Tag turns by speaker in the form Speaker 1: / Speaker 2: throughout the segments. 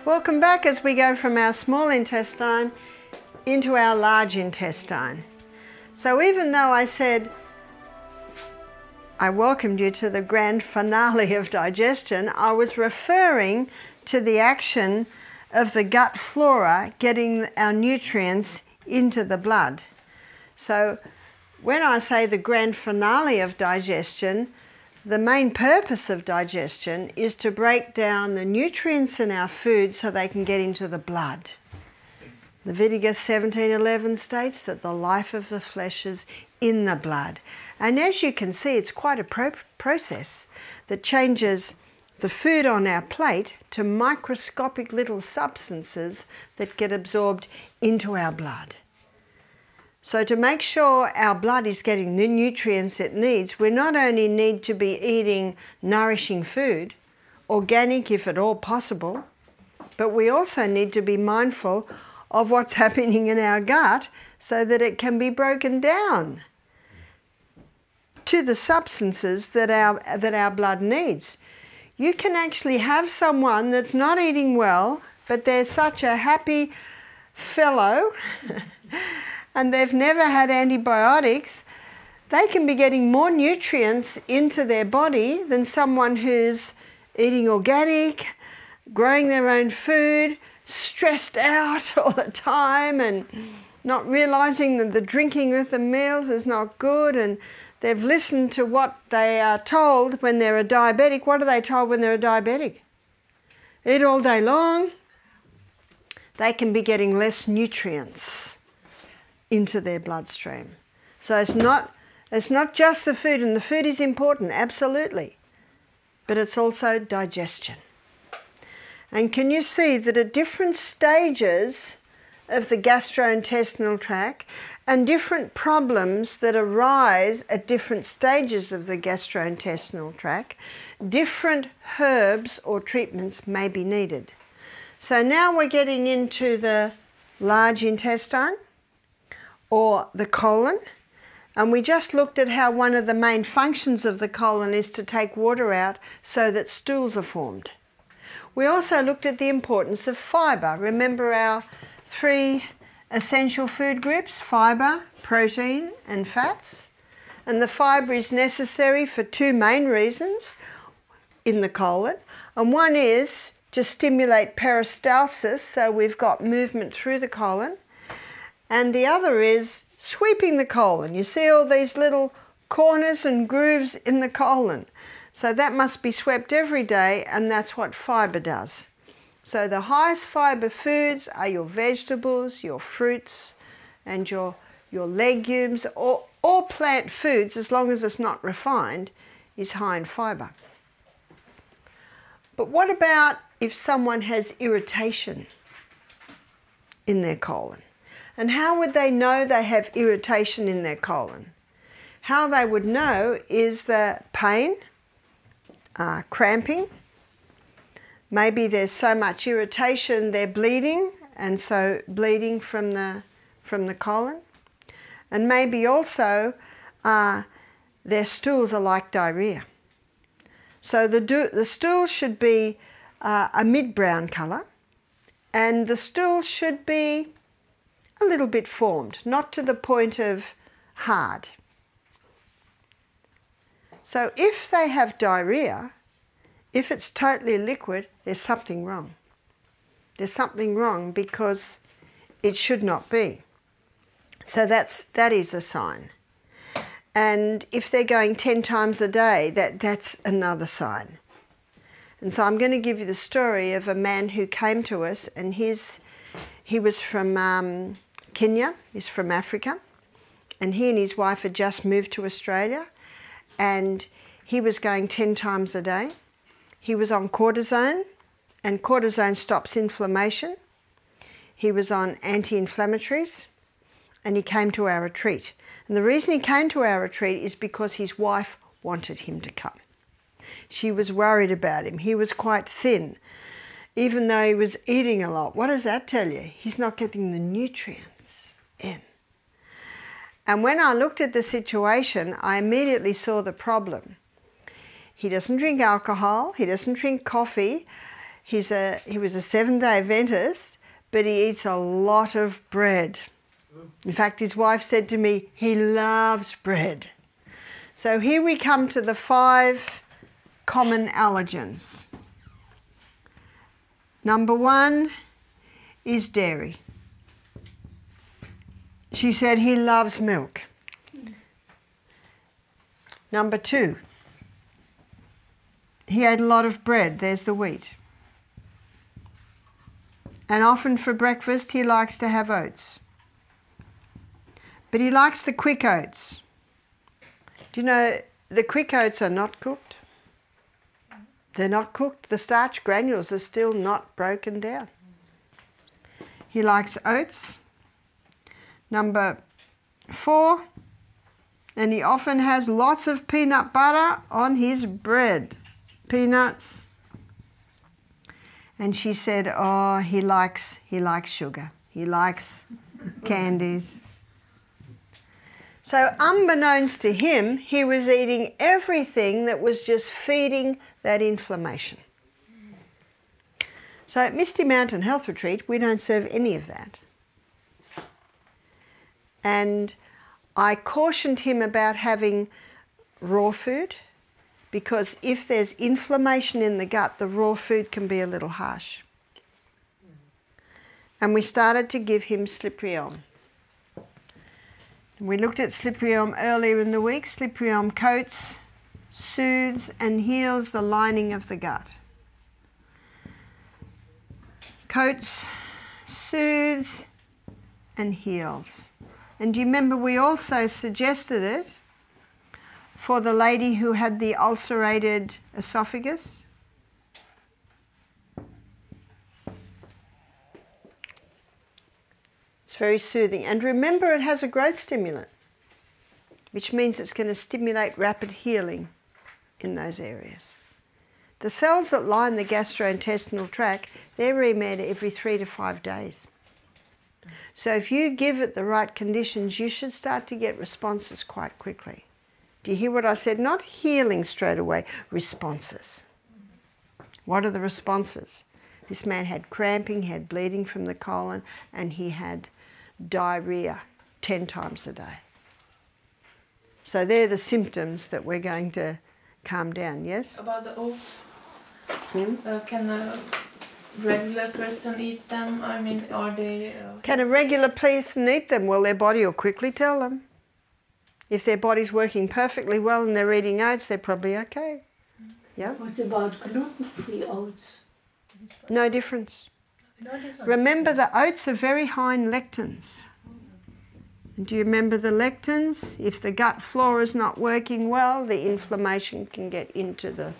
Speaker 1: Welcome back as we go from our small intestine into our large intestine. So even though I said I welcomed you to the grand finale of digestion, I was referring to the action of the gut flora getting our nutrients into the blood. So when I say the grand finale of digestion, the main purpose of digestion is to break down the nutrients in our food so they can get into the blood. Leviticus 17:11 states that the life of the flesh is in the blood. And as you can see, it's quite a process that changes the food on our plate to microscopic little substances that get absorbed into our blood. So to make sure our blood is getting the nutrients it needs, we not only need to be eating nourishing food, organic if at all possible, but we also need to be mindful of what's happening in our gut so that it can be broken down to the substances that our blood needs. You can actually have someone that's not eating well, but they're such a happy fellow and they've never had antibiotics, they can be getting more nutrients into their body than someone who's eating organic, growing their own food, stressed out all the time and not realizing that the drinking with the meals is not good, and they've listened to what they are told when they're a diabetic. What are they told when they're a diabetic? Eat all day long. They can be getting less nutrients into their bloodstream. So it's not just the food, and the food is important, absolutely, but it's also digestion. And can you see that at different stages of the gastrointestinal tract and different problems that arise at different stages of the gastrointestinal tract, different herbs or treatments may be needed. So now we're getting into the large intestine or the colon, and we just looked at how one of the main functions of the colon is to take water out so that stools are formed. We also looked at the importance of fibre. Remember our 3 essential food groups: fibre, protein and fats. And the fibre is necessary for 2 main reasons in the colon. And one is to stimulate peristalsis, so we've got movement through the colon. And the other is sweeping the colon. You see all these little corners and grooves in the colon. So that must be swept every day, and that's what fibre does. So the highest fibre foods are your vegetables, your fruits, and your legumes. All plant foods, as long as it's not refined, is high in fibre. But what about if someone has irritation in their colon? And how would they know they have irritation in their colon? How they would know is the pain, cramping. Maybe there's so much irritation they're bleeding, and so bleeding from the colon. And maybe also their stools are like diarrhea. So the stool should be a mid-brown colour, and the stool should be a little bit formed, not to the point of hard. So if they have diarrhea, if it's totally liquid, there's something wrong. There's something wrong because it should not be. So that is a sign. And if they're going 10 times a day, that's another sign. And so I'm going to give you the story of a man who came to us, and he was from Kenya, he's from Africa, and he and his wife had just moved to Australia, and he was going 10 times a day. He was on cortisone, and cortisone stops inflammation. He was on anti-inflammatories, and he came to our retreat. And the reason he came to our retreat is because his wife wanted him to come. She was worried about him. He was quite thin, even though he was eating a lot. What does that tell you? He's not getting the nutrients in. And when I looked at the situation, I immediately saw the problem. He doesn't drink alcohol, he doesn't drink coffee, he was a Seventh-day Adventist, but he eats a lot of bread. In fact, his wife said to me, he loves bread. So here we come to the 5 common allergens. Number 1 is dairy. She said he loves milk. Number 2, he ate a lot of bread. There's the wheat. And often for breakfast he likes to have oats. But he likes the quick oats. Do you know the quick oats are not cooked? They're not cooked. The starch granules are still not broken down. He likes oats. Number 4, and he often has lots of peanut butter on his bread. Peanuts. And she said, oh, he likes sugar. He likes candies. So unbeknownst to him, he was eating everything that was just feeding that inflammation. So at Misty Mountain Health Retreat, we don't serve any of that. And I cautioned him about having raw food, because if there's inflammation in the gut, the raw food can be a little harsh. And we started to give him slippery elm. We looked at slippery elm earlier in the week. Slippery elm coats, soothes and heals the lining of the gut. Coats, soothes and heals. And do you remember we also suggested it for the lady who had the ulcerated esophagus? It's very soothing. And remember, it has a growth stimulant, which means it's going to stimulate rapid healing in those areas. The cells that line the gastrointestinal tract, they're remed every 3 to 5 days. So if you give it the right conditions, you should start to get responses quite quickly. Do you hear what I said? Not healing straight away, responses. What are the responses? This man had cramping, he had bleeding from the colon, and he had diarrhea 10 times a day. So they're the symptoms that we're going to calm down, yes?
Speaker 2: About the oats, can a regular person eat them? I mean, are they...
Speaker 1: Can a regular person eat them? Well, their body will quickly tell them. If their body's working perfectly well and they're eating oats, they're probably okay. Yeah?
Speaker 3: What about gluten-free oats?
Speaker 1: No difference. Remember, the oats are very high in lectins. And do you remember the lectins? If the gut flora is not working well, the inflammation can get into the...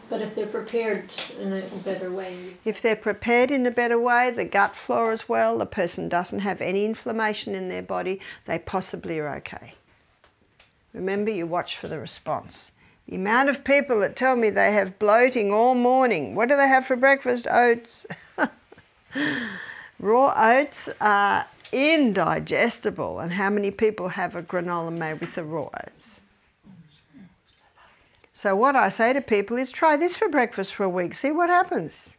Speaker 3: But if they're prepared in a better way...
Speaker 1: If they're prepared in a better way, the gut flora as well, the person doesn't have any inflammation in their body, they possibly are okay. Remember, you watch for the response. The amount of people that tell me they have bloating all morning. What do they have for breakfast? Oats. Raw oats are indigestible. And how many people have a granola made with the raw oats? So what I say to people is try this for breakfast for a week. See what happens.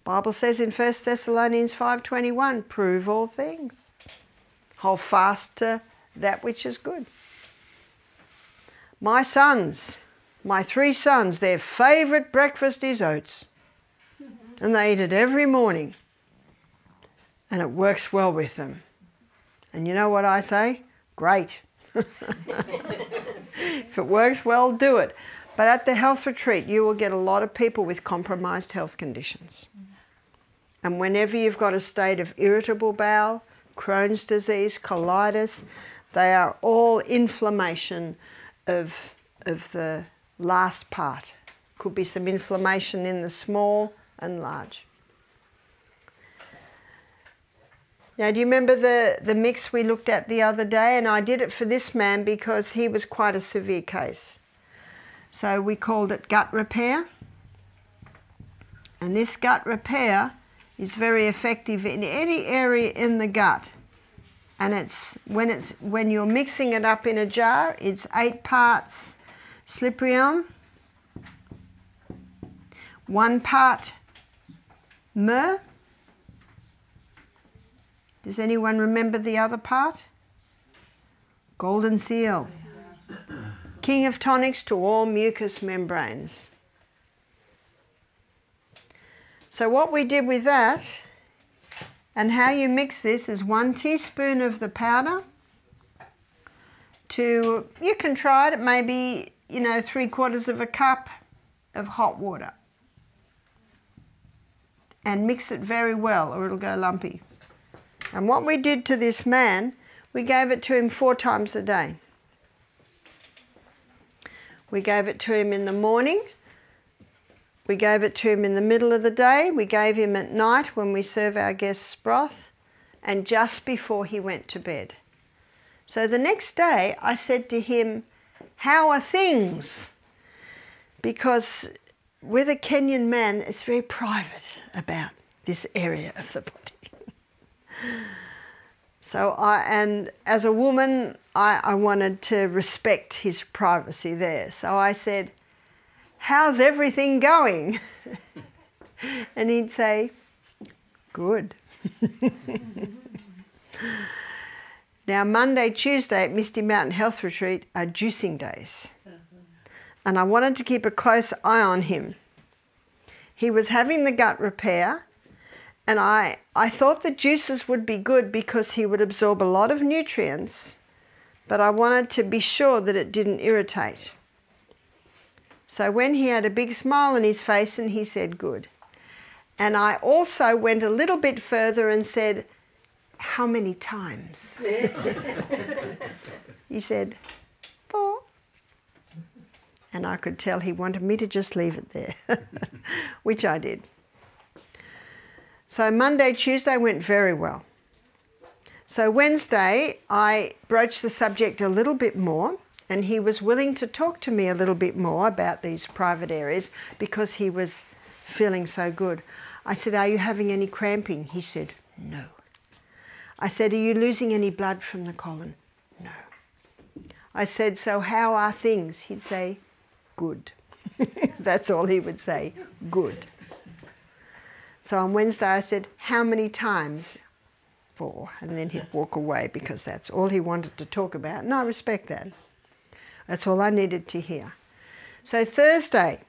Speaker 1: Bible says in 1 Thessalonians 5:21, prove all things. Hold fast to that which is good. My sons, my 3 sons, their favourite breakfast is oats. And they eat it every morning. And it works well with them. And you know what I say? Great. If it works well, do it. But at the health retreat, you will get a lot of people with compromised health conditions. And whenever you've got a state of irritable bowel, Crohn's disease, colitis, they are all inflammation of the last part. Could be some inflammation in the small and large. Now, do you remember the mix we looked at the other day? And I did it for this man because he was quite a severe case. So we called it gut repair. And this gut repair is very effective in any area in the gut. And when you're mixing it up in a jar, it's 8 parts slippery elm, 1 part myrrh. Does anyone remember the other part? Golden seal. King of tonics to all mucous membranes. So what we did with that, and how you mix this, is 1 teaspoon of the powder to, you can try it, it may be, 3/4 of a cup of hot water. And mix it very well or it'll go lumpy. And what we did to this man, we gave it to him 4 times a day. We gave it to him in the morning, we gave it to him in the middle of the day, we gave him at night when we serve our guests broth, and just before he went to bed. So the next day I said to him, "How are things?" Because with a Kenyan man, it's very private about this area of the body. So and as a woman, I wanted to respect his privacy there. So I said, "How's everything going?" And he'd say, "Good." Now, Monday, Tuesday at Misty Mountain Health Retreat are juicing days. And I wanted to keep a close eye on him. He was having the gut repair, and I thought the juices would be good because he would absorb a lot of nutrients, but I wanted to be sure that it didn't irritate. So when he had a big smile on his face and he said, "Good." And I also went a little bit further and said, "How many times?" He said, 4. And I could tell he wanted me to just leave it there, which I did. So Monday, Tuesday went very well. So Wednesday, I broached the subject a little bit more, and he was willing to talk to me a little bit more about these private areas because he was feeling so good. I said, "Are you having any cramping?" He said, "No." I said, "Are you losing any blood from the colon?" "No." I said, "So how are things?" He'd say, "Good." That's all he would say, "Good." So on Wednesday I said, "How many times?" 4. And then he'd walk away because that's all he wanted to talk about. And I respect that. That's all I needed to hear. So Thursday,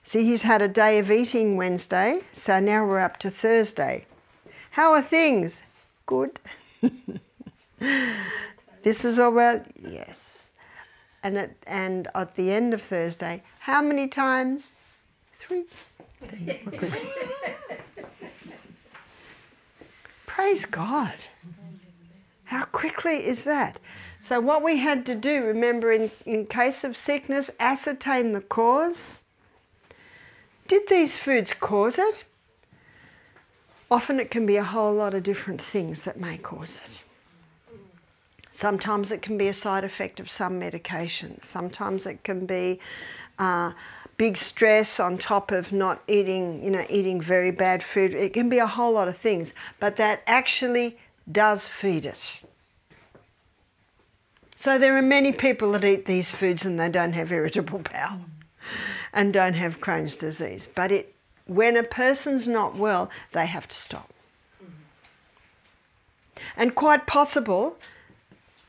Speaker 1: see, he's had a day of eating Wednesday, so now we're up to Thursday. "How are things?" "Good." "This is all well?" "Yes." And at the end of Thursday, "How many times?" 3. Praise God. How quickly is that? So what we had to do, remember, in case of sickness, ascertain the cause. Did these foods cause it? Often it can be a whole lot of different things that may cause it. Sometimes it can be a side effect of some medications. Sometimes it can be big stress on top of not eating, eating very bad food. It can be a whole lot of things, but that actually does feed it. So there are many people that eat these foods and they don't have irritable bowel and don't have Crohn's disease. But when a person's not well, they have to stop. And quite possible,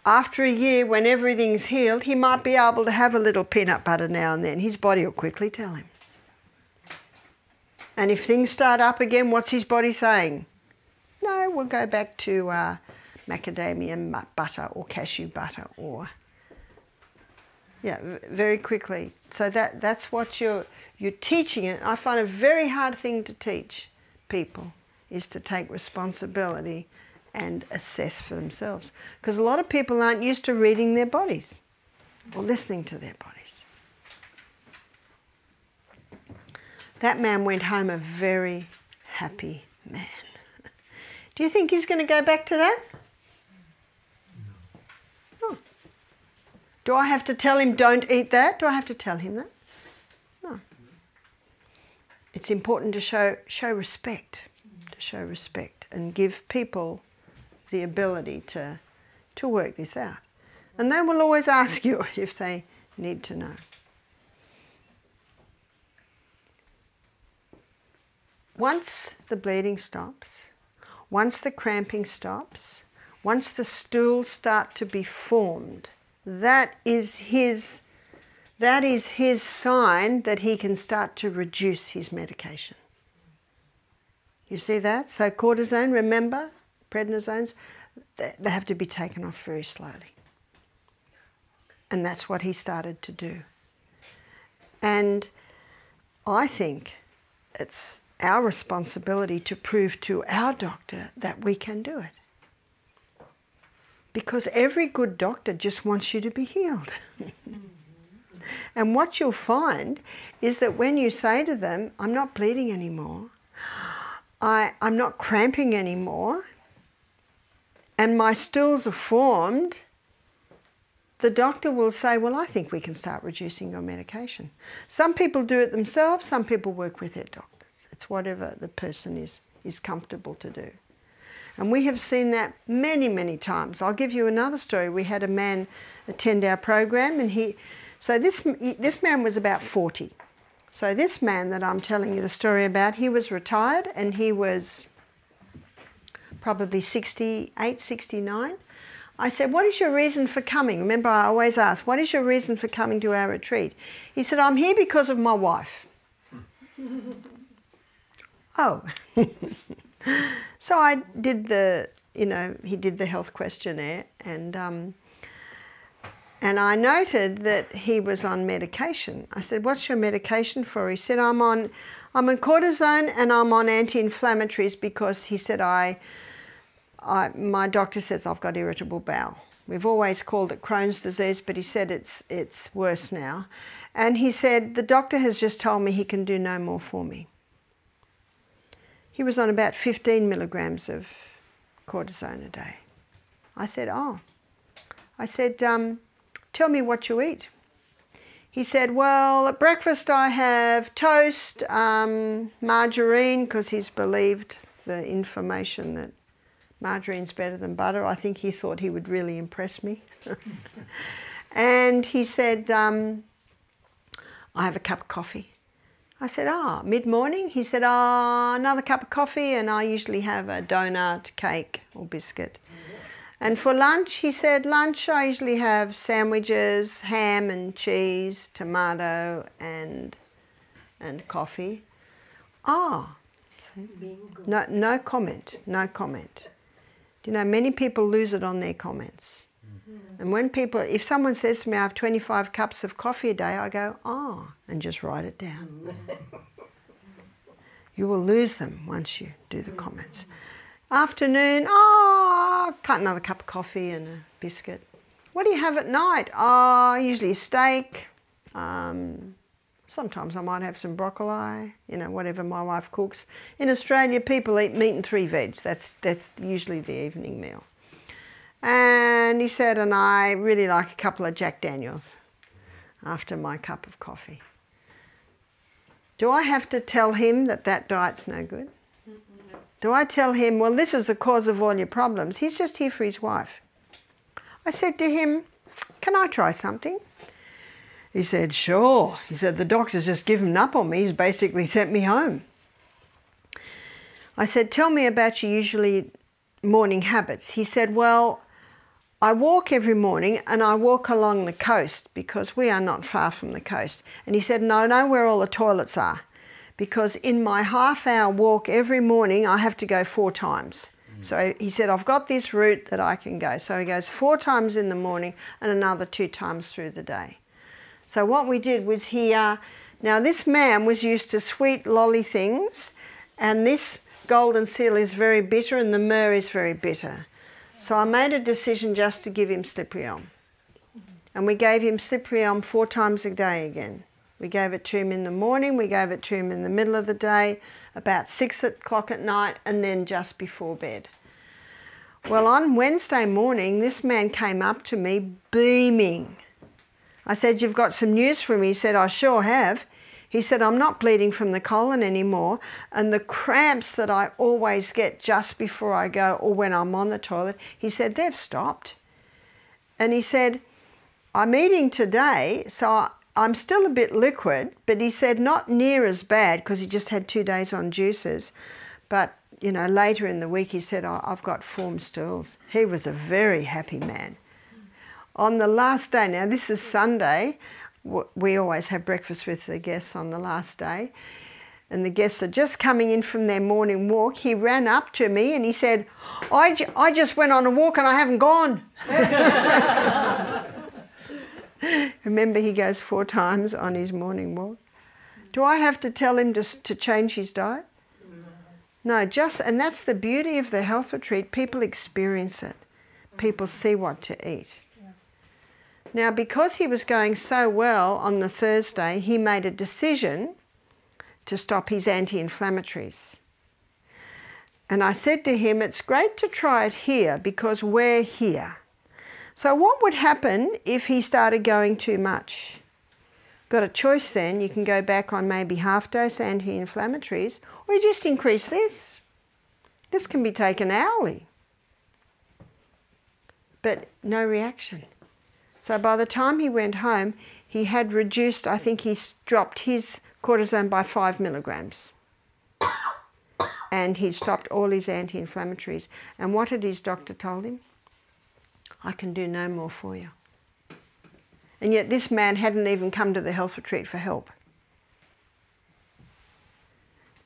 Speaker 1: after a year when everything's healed, he might be able to have a little peanut butter now and then. His body will quickly tell him. And if things start up again, what's his body saying? No, we'll go back to macadamia butter or cashew butter or... Yeah, very quickly. So that's what you're teaching it. I find a very hard thing to teach people is to take responsibility and assess for themselves. Because a lot of people aren't used to reading their bodies or listening to their bodies. That man went home a very happy man. Do you think he's going to go back to that? No. Do I have to tell him don't eat that? Do I have to tell him that? No. It's important to show respect, and give people the ability to work this out. And they will always ask you if they need to know. once the bleeding stops, once the cramping stops, once the stools start to be formed, that is his sign that he can start to reduce his medication. You see that? So cortisone, remember, prednisones, they have to be taken off very slowly. And that's what he started to do. And I think it's our responsibility to prove to our doctor that we can do it. Because every good doctor just wants you to be healed. And what you'll find is that when you say to them, I'm not bleeding anymore, I'm not cramping anymore, and my stools are formed, the doctor will say, well, I think we can start reducing your medication. Some people do it themselves, some people work with their doctors. It's whatever the person is comfortable to do. And we have seen that many, many times. I'll give you another story. We had a man attend our program, and this man was about 40. So this man that I'm telling you the story about, he was retired, and he was probably 68, 69. I said, what is your reason for coming? Remember, I always ask, what is your reason for coming to our retreat? He said, I'm here because of my wife. Oh. So I did he did the health questionnaire, and I noted that he was on medication. I said, what's your medication for? He said, I'm on cortisone and I'm on anti-inflammatories because he said, my doctor says I've got irritable bowel. We've always called it Crohn's disease, but he said it's worse now. And he said, the doctor has just told me he can do no more for me. He was on about 15 milligrams of cortisone a day. I said, oh. I said, tell me what you eat. He said, well, at breakfast I have toast, margarine, because he's believed the information that margarine's better than butter. I think he thought he would really impress me. And he said, I have a cup of coffee. I said, mid-morning? He said, another cup of coffee, and I usually have a donut, cake or biscuit. And for lunch, he said, lunch I usually have sandwiches, ham and cheese, tomato and coffee. No comment, no comment. You know, many people lose it on their comments. And when if someone says to me, I have 25 cups of coffee a day, I go, and just write it down. You will lose them once you do the comments. Afternoon, cut another cup of coffee and a biscuit. What do you have at night? Usually steak. Sometimes I might have some broccoli, whatever my wife cooks. In Australia, people eat meat and 3 veg. That's usually the evening meal. And he said, and I really like a couple of Jack Daniels after my cup of coffee. Do I have to tell him that diet's no good? Do I tell him, well, this is the cause of all your problems? He's just here for his wife. I said to him, can I try something? He said, sure. He said, the doctor's just given up on me. He's basically sent me home. I said, tell me about your usually morning habits. He said, well, I walk every morning and I walk along the coast because we are not far from the coast. And he said, no, I know where all the toilets are because in my half-hour walk every morning I have to go 4 times. So he said, I've got this route that I can go. So he goes 4 times in the morning and another 2 times through the day. So what we did was now this man was used to sweet lolly things, and this golden seal is very bitter and the myrrh is very bitter. So I made a decision just to give him slippery elm. And we gave him slippery elm 4 times a day again. We gave it to him in the morning, we gave it to him in the middle of the day, about 6 o'clock at night, and then just before bed. Well, on Wednesday morning, this man came up to me beaming. I said, you've got some news for me? He said, I sure have. He said, I'm not bleeding from the colon anymore, and the cramps that I always get just before I go or when I'm on the toilet, he said, they've stopped. And he said, I'm eating today, so I'm still a bit liquid, but he said not near as bad because he just had 2 days on juices. But, you know, later in the week he said, oh, I've got formed stools. He was a very happy man. On the last day, now this is Sunday, we always have breakfast with the guests on the last day, and the guests are just coming in from their morning walk. He ran up to me and he said, I just went on a walk and I haven't gone. Remember, he goes 4 times on his morning walk. Do I have to tell him to change his diet? No, and that's the beauty of the health retreat. People experience it. People see what to eat. Now, because he was going so well on the Thursday, he made a decision to stop his anti-inflammatories. And I said to him, it's great to try it here because we're here. So what would happen if he started going too much? Got a choice then. You can go back on maybe half-dose anti-inflammatories, or you just increase this. This can be taken hourly. But no reaction. So by the time he went home, he had reduced, I think he dropped his cortisone by 5 milligrams. And he'd stopped all his anti-inflammatories. And what had his doctor told him? I can do no more for you. And yet this man hadn't even come to the health retreat for help.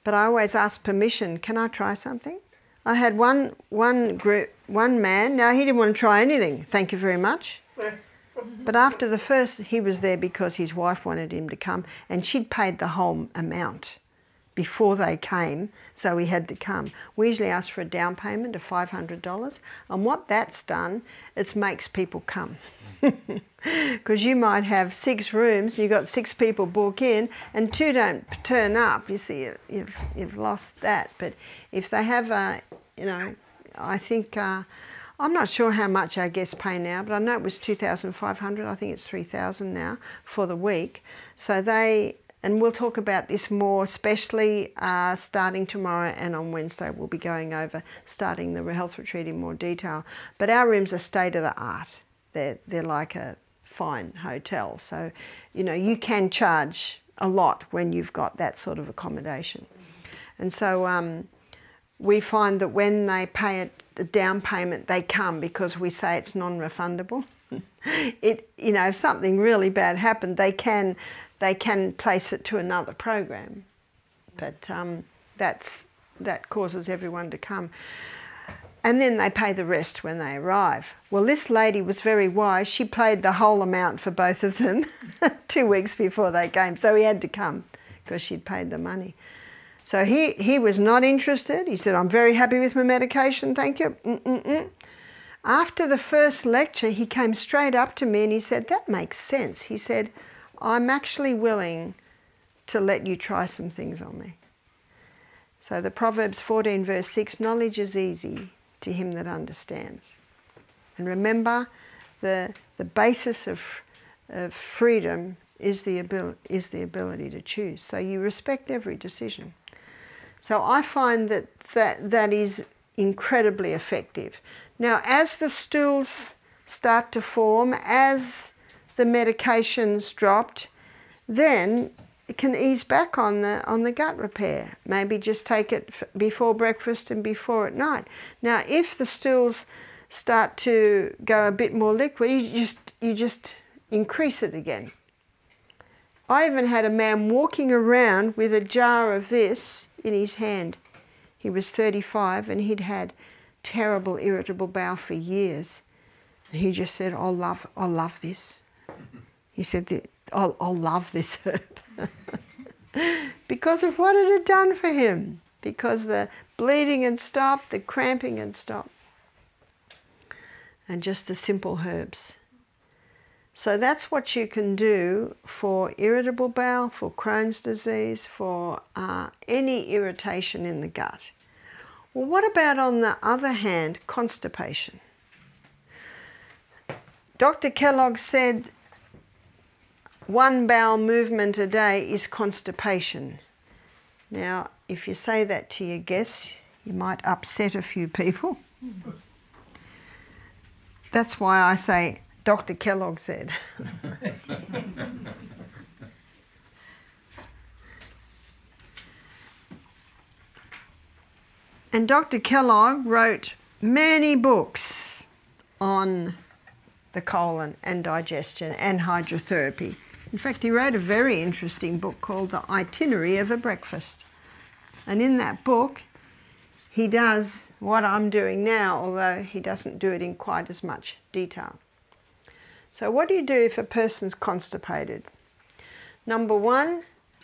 Speaker 1: But I always ask permission, can I try something? I had one man, now he didn't want to try anything, thank you very much. But after the first, he was there because his wife wanted him to come, and she'd paid the whole amount before they came, so he had to come. We usually ask for a down payment of $500, and what that's done, it makes people come. Because you might have 6 rooms, you've got 6 people book in, and 2 don't turn up. You see, you've lost that. But if they have a, you know, I think, I'm not sure how much our guests pay now, but I know it was $2,500. I think it's $3,000 now for the week. So they, and we'll talk about this more, especially starting tomorrow, and on Wednesday we'll be going over starting the health retreat in more detail. But our rooms are state of the art. They're like a fine hotel. So, you know, you can charge a lot when you've got that sort of accommodation. And so we find that when they pay a down payment, they come because we say it's non-refundable. You know, if something really bad happened, they can place it to another program. But that causes everyone to come. And then they pay the rest when they arrive. Well, this lady was very wise. She paid the whole amount for both of them 2 weeks before they came. So he had to come because she'd paid the money. So he was not interested. He said, I'm very happy with my medication, thank you. After the first lecture, he came straight up to me and he said, that makes sense. He said, I'm actually willing to let you try some things on me. So the Proverbs 14 verse 6, knowledge is easy to him that understands. And remember, the basis of freedom is the ability to choose. So you respect every decision. So I find that is incredibly effective. Now, as the stools start to form, as the medication's dropped, then it can ease back on the gut repair. Maybe just take it before breakfast and before at night. Now, if the stools start to go a bit more liquid, you just increase it again. I even had a man walking around with a jar of this in his hand. He was 35 and he'd had terrible irritable bowel for years. And he just said, I'll love this. He said, I'll love this herb. Because of what it had done for him. Because the bleeding had stopped, the cramping had stopped. And just the simple herbs. So that's what you can do for irritable bowel, for Crohn's disease, for any irritation in the gut. Well, what about, on the other hand, constipation? Dr. Kellogg said 1 bowel movement a day is constipation. Now, if you say that to your guests, you might upset a few people. That's why I say, Dr. Kellogg said. And Dr. Kellogg wrote many books on the colon and digestion and hydrotherapy. In fact, he wrote a very interesting book called The Itinerary of a Breakfast. And in that book, he does what I'm doing now, although he doesn't do it in quite as much detail. So what do you do if a person's constipated? Number one,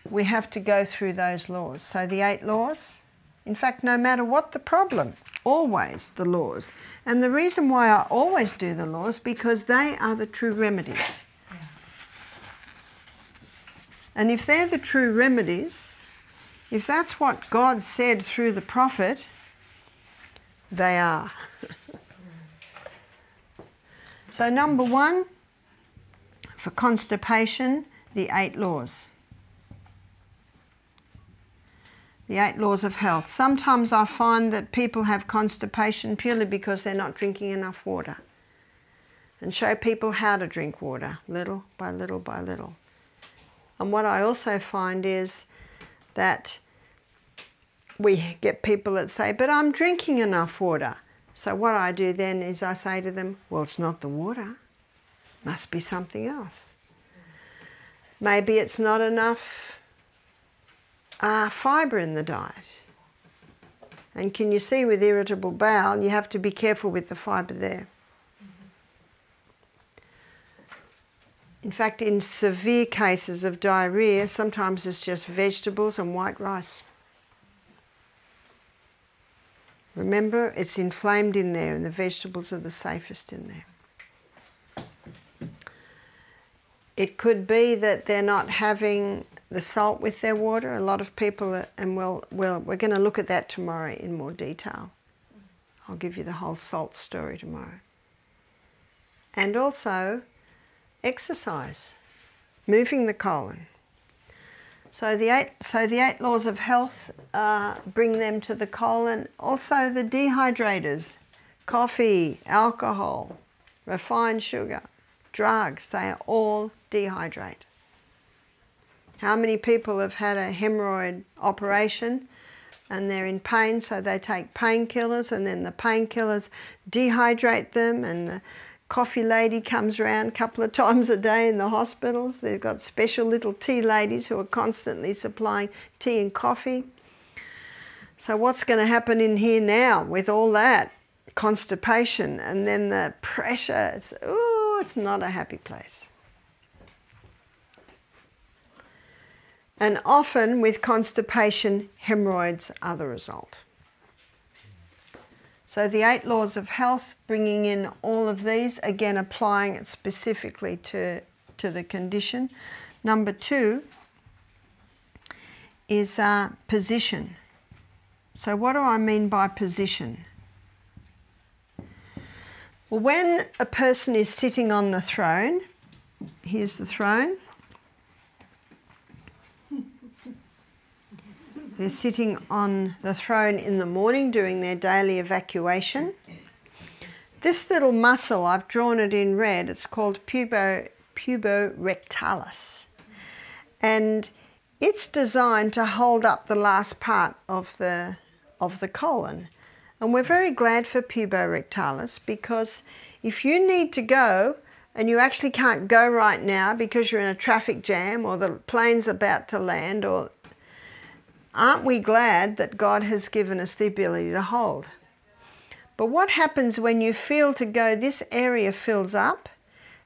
Speaker 1: we have to go through those laws. So the 8 laws, in fact, no matter what the problem, always the laws. And the reason why I always do the laws, because they are the true remedies. And if they're the true remedies, if that's what God said through the prophet, they are. So number one, for constipation, the 8 laws. The 8 laws of health. Sometimes I find that people have constipation purely because they're not drinking enough water. And show people how to drink water, little by little by little. And what I also find is that we get people that say, but I'm drinking enough water. So what I do then is I say to them, well, it's not the water. Must be something else. Maybe it's not enough fibre in the diet. And can you see with irritable bowel, you have to be careful with the fibre there. In fact, in severe cases of diarrhea, sometimes it's just vegetables and white rice. Remember, it's inflamed in there and the vegetables are the safest in there. It could be that they're not having the salt with their water. A lot of people, and we're going to look at that tomorrow in more detail. I'll give you the whole salt story tomorrow. And also exercise, moving the colon. So the eight laws of health bring them to the colon. Also the dehydrators, coffee, alcohol, refined sugar, drugs, they are all dehydrate. How many people have had a hemorrhoid operation and they're in pain, so they take painkillers, and then the painkillers dehydrate them, and the coffee lady comes around a couple of times a day in the hospitals. They've got special little tea ladies who are constantly supplying tea and coffee. So what's going to happen in here now with all that constipation and then the pressure? It's not a happy place. And often with constipation, hemorrhoids are the result. So the 8 laws of health, bringing in all of these, again applying it specifically to the condition. Number 2 is position. So what do I mean by position? Well, when a person is sitting on the throne, here's the throne. They're sitting on the throne in the morning doing their daily evacuation. This little muscle, I've drawn it in red, it's called puborectalis. And it's designed to hold up the last part of the colon. And we're very glad for puborectalis, because if you need to go and you actually can't go right now because you're in a traffic jam or the plane's about to land, or aren't we glad that God has given us the ability to hold? But what happens when you feel to go, this area fills up,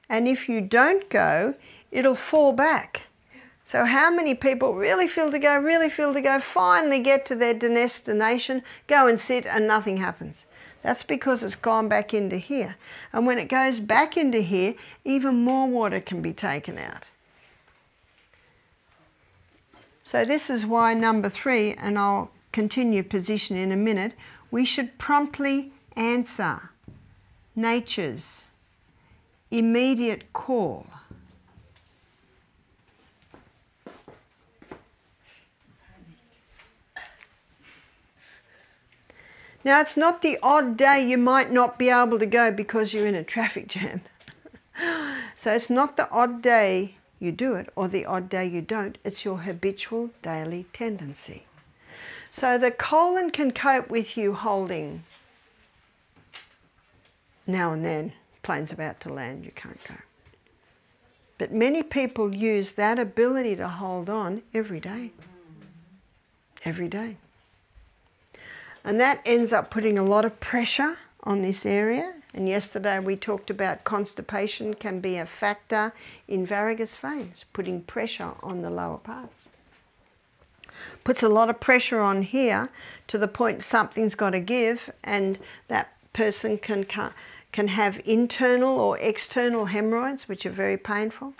Speaker 1: and if you don't go, it'll fall back. So how many people really feel to go, finally get to their destination, go and sit, and nothing happens? That's because it's gone back into here. And when it goes back into here, even more water can be taken out. So this is why number 3, and I'll continue position in a minute, we should promptly answer nature's immediate call. Now, it's not the odd day you might not be able to go because you're in a traffic jam. So it's not the odd day you do it or the odd day you don't. It's your habitual daily tendency. So the colon can cope with you holding now and then. Plane's about to land, you can't go. But many people use that ability to hold on every day. Every day. And that ends up putting a lot of pressure on this area. And yesterday we talked about constipation can be a factor in varicose veins, putting pressure on the lower parts. Puts a lot of pressure on here to the point something's got to give, and that person can have internal or external hemorrhoids, which are very painful.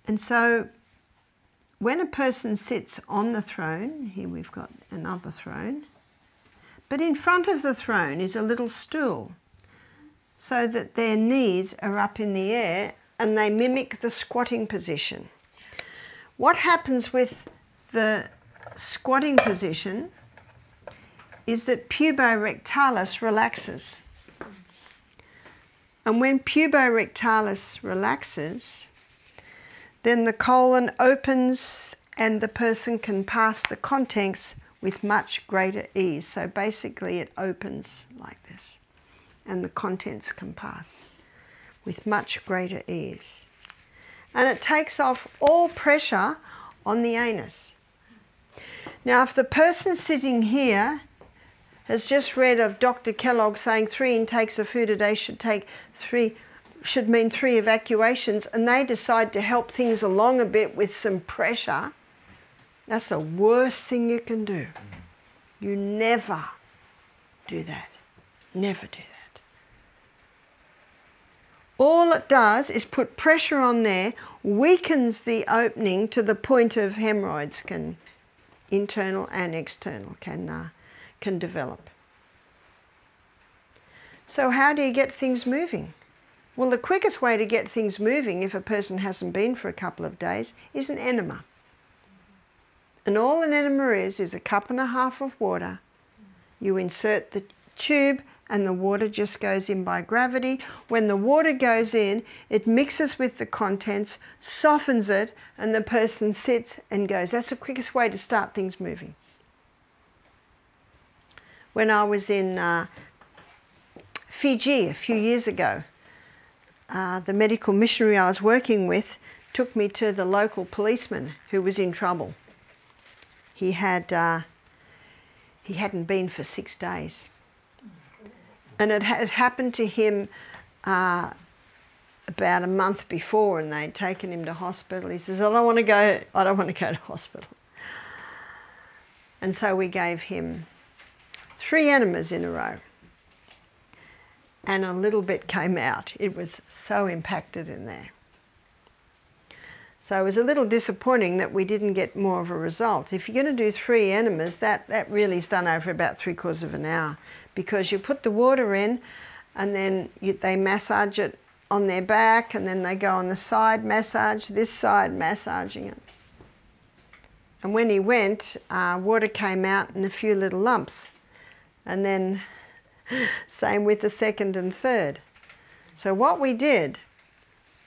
Speaker 1: And so when a person sits on the throne, here we've got another throne, but in front of the throne is a little stool so that their knees are up in the air and they mimic the squatting position. What happens with the squatting position is that puborectalis relaxes. And when puborectalis relaxes, then the colon opens and the person can pass the contents with much greater ease. So basically it opens like this and the contents can pass with much greater ease. And it takes off all pressure on the anus. Now if the person sitting here has just read of Dr. Kellogg saying 3 intakes of food a day should mean 3 evacuations, and they decide to help things along a bit with some pressure, that's the worst thing you can do. You never do that. Never do that. All it does is put pressure on there, weakens the opening to the point of hemorrhoids, internal and external, can develop. So how do you get things moving? Well, the quickest way to get things moving if a person hasn't been for a couple of days is an enema. And all an enema is a 1.5 cups of water. You insert the tube and the water just goes in by gravity. When the water goes in, it mixes with the contents, softens it, and the person sits and goes. That's the quickest way to start things moving. When I was in Fiji a few years ago, the medical missionary I was working with took me to the local policeman who was in trouble. He hadn't been for 6 days. And it had happened to him about a month before, and they'd taken him to hospital. He says, I don't want to go to hospital. And so we gave him 3 enemas in a row. And a little bit came out. It was so impacted in there. So it was a little disappointing that we didn't get more of a result. If you're going to do 3 enemas, that really is done over about 3/4 of an hour, because you put the water in and then they massage it on their back, and then they go on the side, massage this side, massaging it. And when he went, water came out in a few little lumps. And then same with the second and third. So what we did,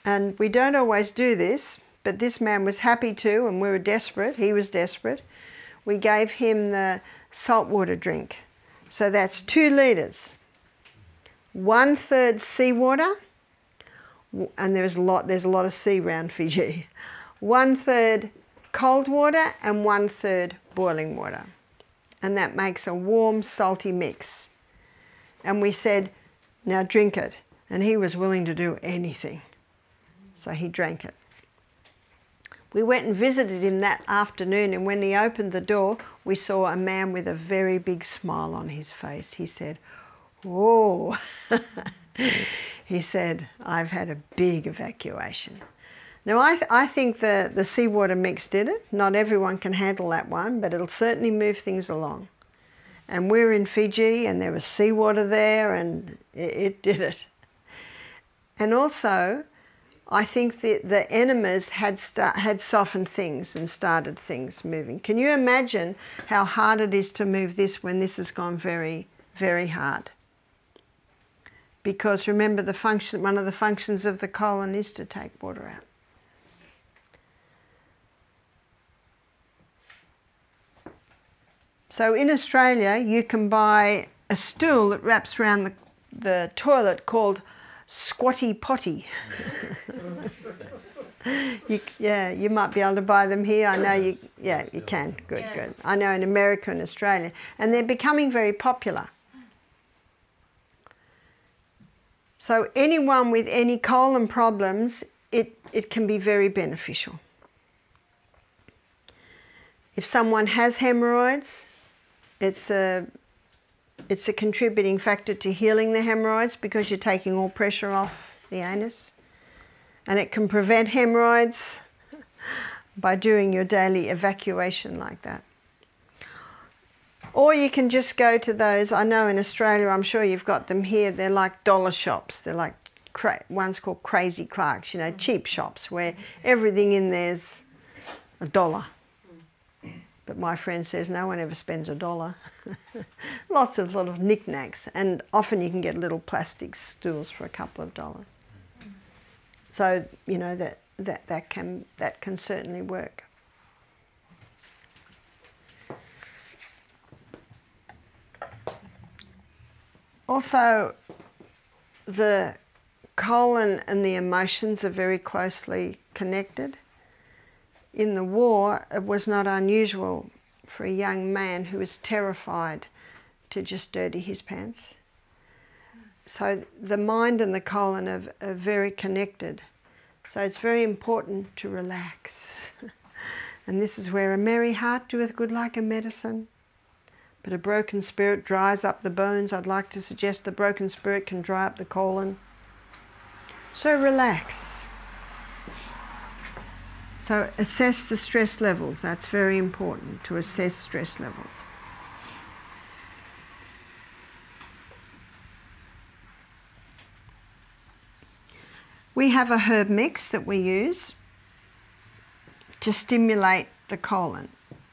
Speaker 1: and we don't always do this, but this man was happy to, and we were desperate, he was desperate, we gave him the saltwater drink. So that's 2 litres. 1/3 seawater, and there's a lot of sea around Fiji. 1/3 cold water and 1/3 boiling water. And that makes a warm, salty mix. And we said, now drink it. And he was willing to do anything. So he drank it. We went and visited him that afternoon, and when he opened the door, we saw a man with a very big smile on his face. He said, "Oh," he said, "I've had a big evacuation." Now, I think the seawater mix did it. Not everyone can handle that one, but it'll certainly move things along. And we're in Fiji, and there was seawater there, and it did it. And also, I think the enemas had softened things and started things moving. Can you imagine how hard it is to move this when this has gone very, very hard? Because remember, one of the functions of the colon is to take water out. So in Australia, you can buy a stool that wraps around the toilet called Squatty Potty. You might be able to buy them here. I know you can. Good, yes. Good. I know in America and Australia. And they're becoming very popular. So anyone with any colon problems, it can be very beneficial. If someone has hemorrhoids, it's a contributing factor to healing the hemorrhoids because you're taking all pressure off the anus. And it can prevent hemorrhoids by doing your daily evacuation like that. Or you can just go to those, I know in Australia, I'm sure you've got them here, they're like dollar shops. They're like, one's called Crazy Clark's, you know, cheap shops where everything in there's $1. But my friend says no one ever spends $1. Lots of little knickknacks, and often you can get little plastic stools for a couple of dollars. So you know that can certainly work. Also, the colon and the emotions are very closely connected. In the war, it was not unusual for a young man who was terrified to just dirty his pants. So the mind and the colon are very connected. So it's very important to relax. And this is where a merry heart doeth good like a medicine, but a broken spirit dries up the bones. I'd like to suggest the broken spirit can dry up the colon. So relax. So assess the stress levels. That's very important, to assess stress levels. We have a herb mix that we use to stimulate the colon.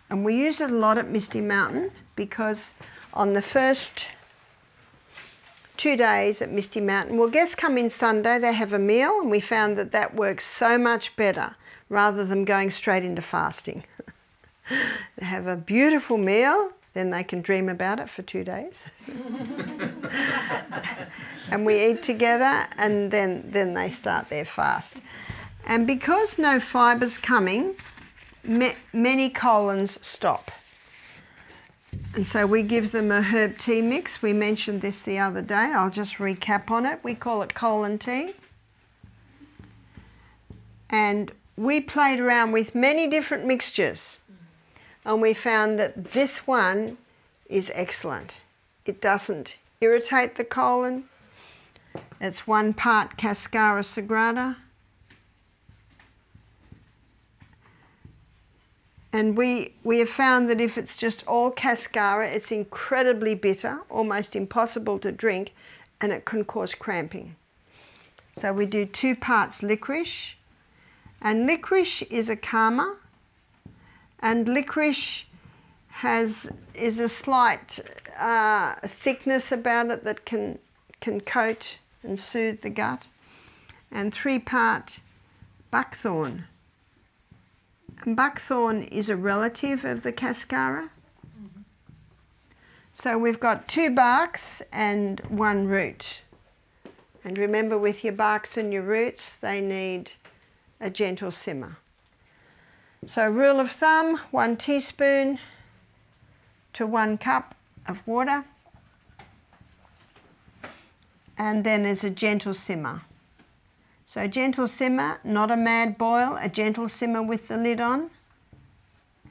Speaker 1: And we use it a lot at Misty Mountain because on the first 2 days at Misty Mountain, well, guests come in Sunday, they have a meal, and we found that that works so much better rather than going straight into fasting. They have a beautiful meal, then they can dream about it for 2 days. And we eat together, and then they start their fast. And because no fiber's coming, many colons stop. And so we give them a herb tea mix. We mentioned this the other day. I'll just recap on it. We call it colon tea. And we played around with many different mixtures, and we found that this one is excellent. It doesn't irritate the colon. It's 1 part Cascara Sagrada. And we have found that if it's just all Cascara, it's incredibly bitter, almost impossible to drink, and it can cause cramping. So we do 2 parts licorice. And licorice is a calmer, and licorice is a slight thickness about it that can coat and soothe the gut. And 3 part buckthorn. And buckthorn is a relative of the Cascara. So we've got 2 barks and 1 root. And remember, with your barks and your roots, they need a gentle simmer. So rule of thumb, 1 teaspoon to 1 cup of water. And then there's a gentle simmer. So gentle simmer, not a mad boil, a gentle simmer with the lid on.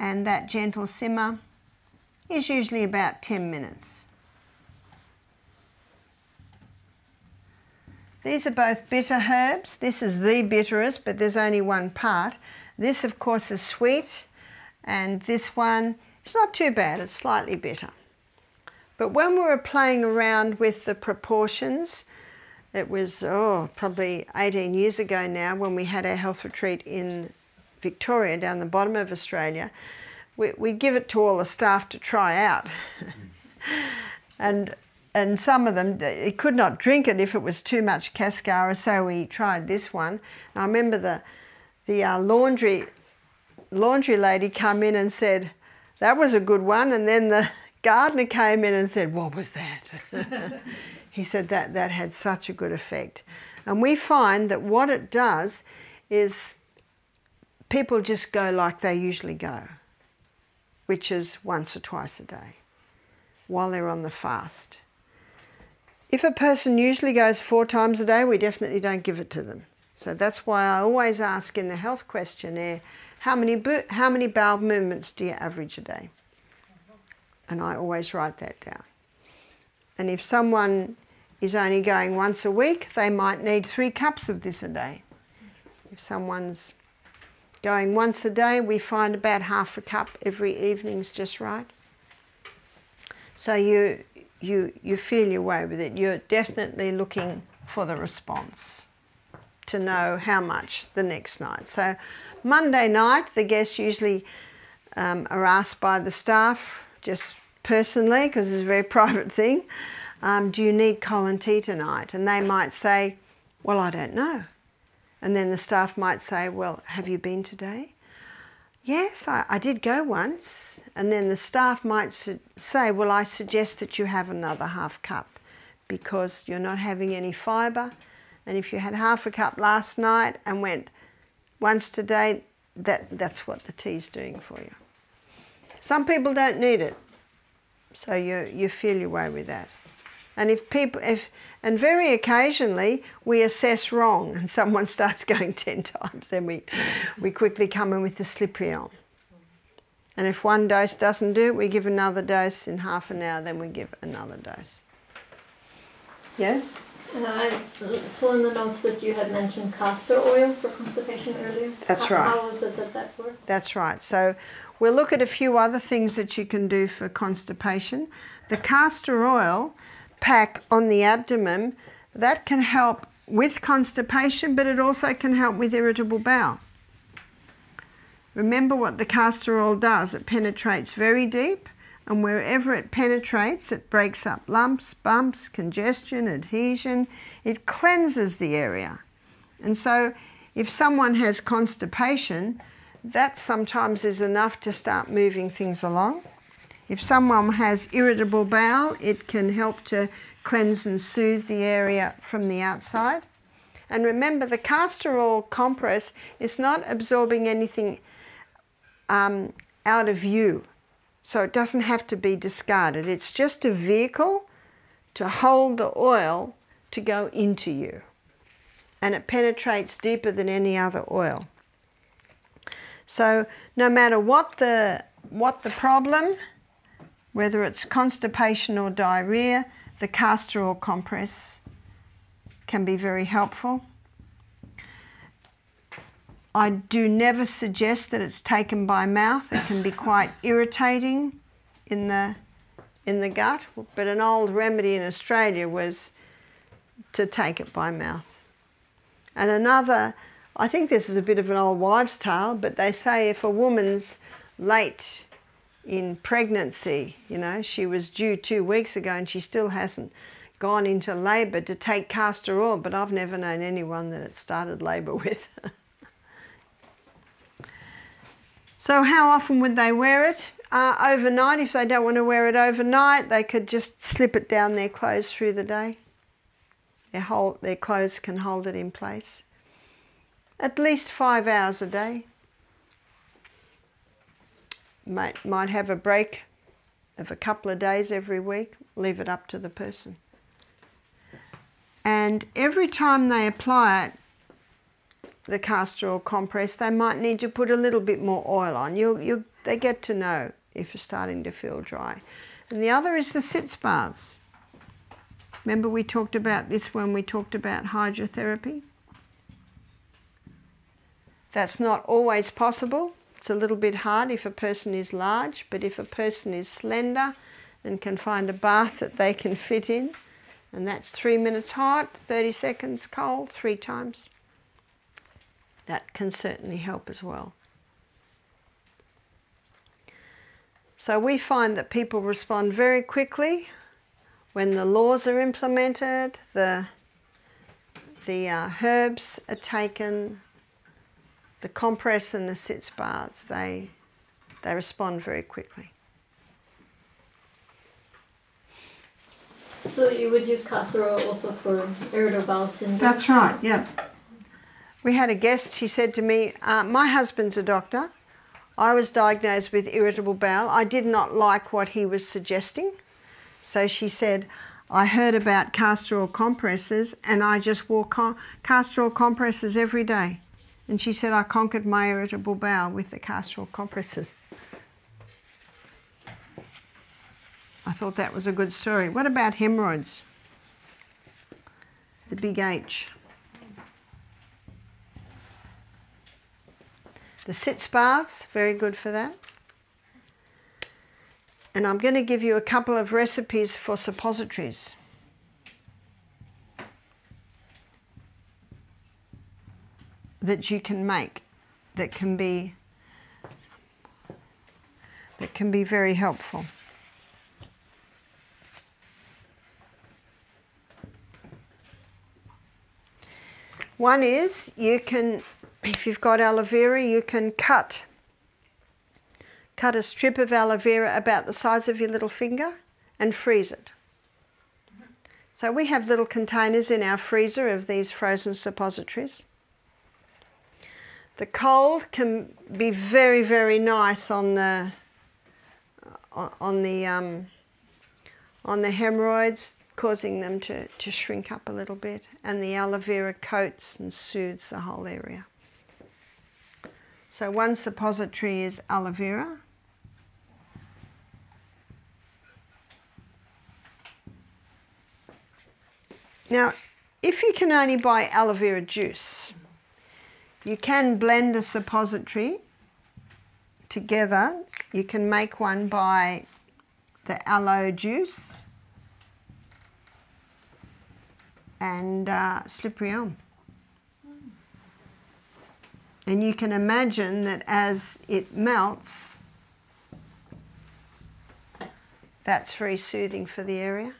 Speaker 1: And that gentle simmer is usually about 10 minutes. These are both bitter herbs. This is the bitterest, but there's only 1 part. This, of course, is sweet, and this one, it's not too bad, it's slightly bitter. But when we were playing around with the proportions, it was, probably 18 years ago now, when we had our health retreat in Victoria, down the bottom of Australia, we'd give it to all the staff to try out. And some of them, they could not drink it if it was too much Cascara, so we tried this one. And I remember the laundry lady come in and said, that was a good one, and then the gardener came in and said, "What was that?" He said that had such a good effect. And we find that what it does is people just go like they usually go, which is once or twice a day while they're on the fast. If a person usually goes 4 times a day, we definitely don't give it to them. So that's why I always ask in the health questionnaire, how many bowel movements do you average a day? And I always write that down. And if someone is only going once a week, they might need 3 cups of this a day. If someone's going once a day, we find about half a cup every evening's just right. So you feel your way with it. You're definitely looking for the response to know how much the next night. So Monday night, the guests usually are asked by the staff, just personally, because it's a very private thing, do you need colon tea tonight? And they might say, well, I don't know. And then the staff might say, well, have you been today? Yes, I did go once. And then the staff might say, well, I suggest that you have another half cup because you're not having any fibre. And if you had half a cup last night and went once today, that's what the tea's doing for you. Some people don't need it, so you feel your way with that. And and very occasionally we assess wrong and someone starts going 10 times, then we quickly come in with the Slippery-On. And if one dose doesn't do it, we give another dose in half an hour, then we give another dose. Yes?
Speaker 3: I saw in the notes that you had mentioned castor oil for constipation earlier.
Speaker 1: That's right.
Speaker 3: How was it that worked?
Speaker 1: That's right. So we'll look at a few other things that you can do for constipation. The castor oil pack on the abdomen, that can help with constipation, but it also can help with irritable bowel. Remember what the castor oil does. It penetrates very deep, and wherever it penetrates, it breaks up lumps, bumps, congestion, adhesion. It cleanses the area. And so if someone has constipation, that sometimes is enough to start moving things along. If someone has irritable bowel, it can help to cleanse and soothe the area from the outside. And remember, the castor oil compress is not absorbing anything out of you. So it doesn't have to be discarded. It's just a vehicle to hold the oil to go into you. And it penetrates deeper than any other oil. So no matter what the problem, whether it's constipation or diarrhea, the castor oil compress can be very helpful. I do never suggest that it's taken by mouth. It can be quite irritating in the gut, but an old remedy in Australia was to take it by mouth. And another, I think this is a bit of an old wives' tale, but they say if a woman's late in pregnancy, you know, she was due 2 weeks ago and she still hasn't gone into labour, to take castor oil, but I've never known anyone that it started labour with. So how often would they wear it? Overnight. If they don't want to wear it overnight, they could just slip it down their clothes through the day. Their clothes can hold it in place. At least 5 hours a day. Might have a break of a couple of days every week. Leave it up to the person. And every time they apply it, the castor oil compress, they might need to put a little bit more oil on. They get to know if you're starting to feel dry. And the other is the sitz baths. Remember we talked about this when we talked about hydrotherapy? That's not always possible. It's a little bit hard if a person is large, but if a person is slender and can find a bath that they can fit in, and that's 3 minutes hot, 30 seconds cold, 3 times. That can certainly help as well. So we find that people respond very quickly when the laws are implemented, the herbs are taken, the compress and the sitz baths, they respond very quickly.
Speaker 3: So you would use castor oil also for irritable bowel syndrome?
Speaker 1: That's right, yeah. We had a guest, she said to me, my husband's a doctor. I was diagnosed with irritable bowel. I did not like what he was suggesting. So she said, I heard about castor oil compresses and I just wore castor oil compresses every day. And she said, I conquered my irritable bowel with the castor oil compresses. I thought that was a good story. What about hemorrhoids? The big H. The sitz baths, very good for that. And I'm going to give you a couple of recipes for suppositories. That you can make that can be very helpful. One is you can, if you've got aloe vera, you can cut a strip of aloe vera about the size of your little finger and freeze it. So we have little containers in our freezer of these frozen suppositories. The cold can be very, very nice on the hemorrhoids, causing them to shrink up a little bit, and the aloe vera coats and soothes the whole area. So one suppository is aloe vera. Now, if you can only buy aloe vera juice, you can blend a suppository together. You can make one by the aloe juice and slippery elm. And you can imagine that as it melts, that's very soothing for the area.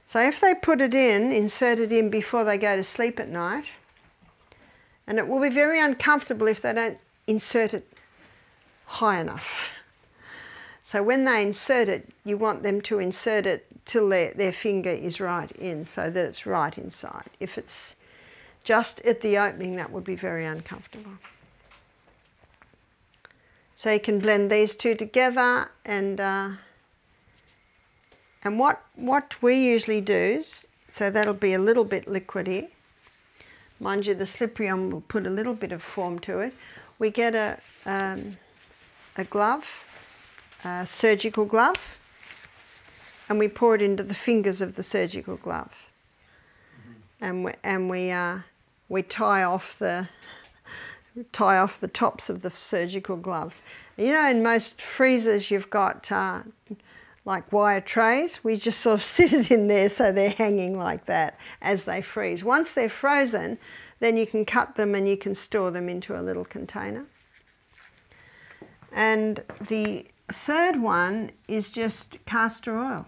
Speaker 1: So if they put it in, insert it in before they go to sleep at night, and it will be very uncomfortable if they don't insert it high enough. So when they insert it, you want them to insert it till their finger is right in, so that it's right inside. If it's just at the opening, that would be very uncomfortable. So you can blend these two together, and what we usually do, so that'll be a little bit liquidy. Mind you, the slippery elm will put a little bit of form to it. We get a glove, a surgical glove, and we pour it into the fingers of the surgical glove. And we tie off the tops of the surgical gloves. You know, in most freezers you've got like wire trays. We just sort of sit it in there so they're hanging like that as they freeze. Once they're frozen, then you can cut them and you can store them into a little container. And the third one is just castor oil.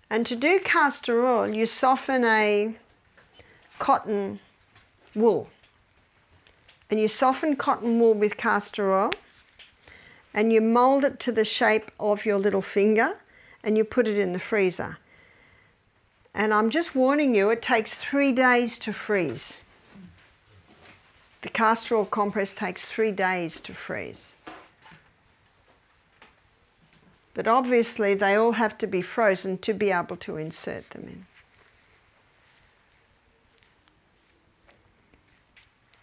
Speaker 1: And to do castor oil, you soften a cotton wool. And you soften cotton wool with castor oil, and you mould it to the shape of your little finger, and you put it in the freezer. And I'm just warning you, it takes 3 days to freeze. The castor oil compress takes 3 days to freeze. But obviously they all have to be frozen to be able to insert them in.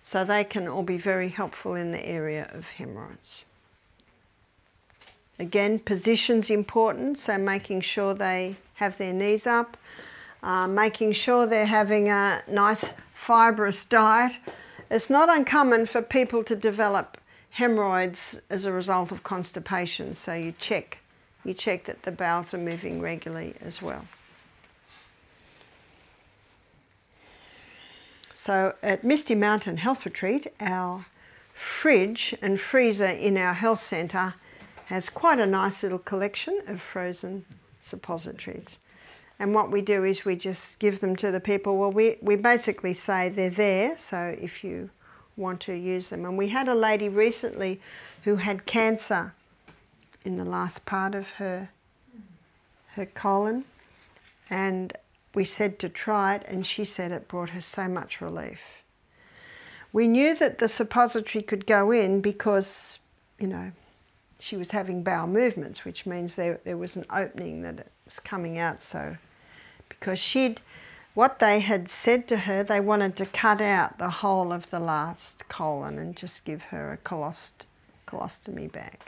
Speaker 1: So they can all be very helpful in the area of hemorrhoids. Again, position's important, so making sure they have their knees up, making sure they're having a nice fibrous diet. It's not uncommon for people to develop hemorrhoids as a result of constipation, so you check that the bowels are moving regularly as well. So at Misty Mountain Health Retreat, our fridge and freezer in our health centre has quite a nice little collection of frozen suppositories. And what we do is we just give them to the people. Well, we basically say they're there, so if you want to use them. And we had a lady recently who had cancer in the last part of her colon, and we said to try it, and she said it brought her so much relief. We knew that the suppository could go in because, you know, she was having bowel movements, which means there was an opening that it was coming out. So, because what they had said to her, they wanted to cut out the whole of the last colon and just give her a colostomy bag.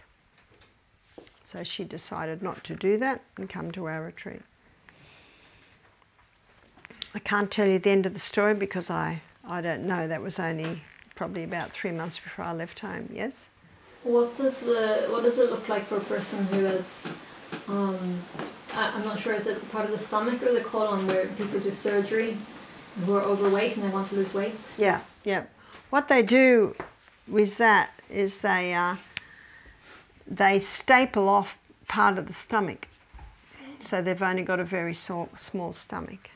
Speaker 1: So she decided not to do that and come to our retreat. I can't tell you the end of the story because I don't know. That was only probably about 3 months before I left home. Yes?
Speaker 3: What does it look like for a person who has, I'm not sure, is it part of the stomach or the colon where people do surgery who are overweight and they want to lose weight?
Speaker 1: Yeah, yeah. What they do with that is they staple off part of the stomach. So they've only got a very small stomach.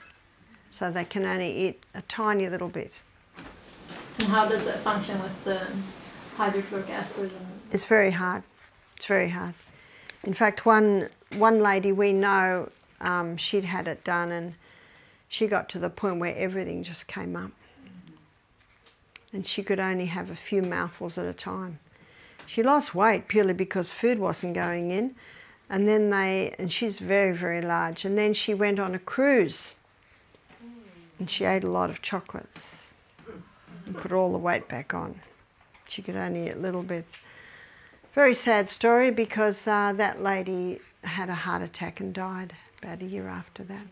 Speaker 1: So they can only eat a tiny little bit.
Speaker 3: And how does that function with the hydrochloric acid?
Speaker 1: It's very hard. It's very hard. In fact, one lady we know, she'd had it done and she got to the point where everything just came up. And she could only have a few mouthfuls at a time. She lost weight purely because food wasn't going in. And then and she's very, very large. And then she went on a cruise. And she ate a lot of chocolates and put all the weight back on. She could only eat little bits. Very sad story because that lady had a heart attack and died about a year after that.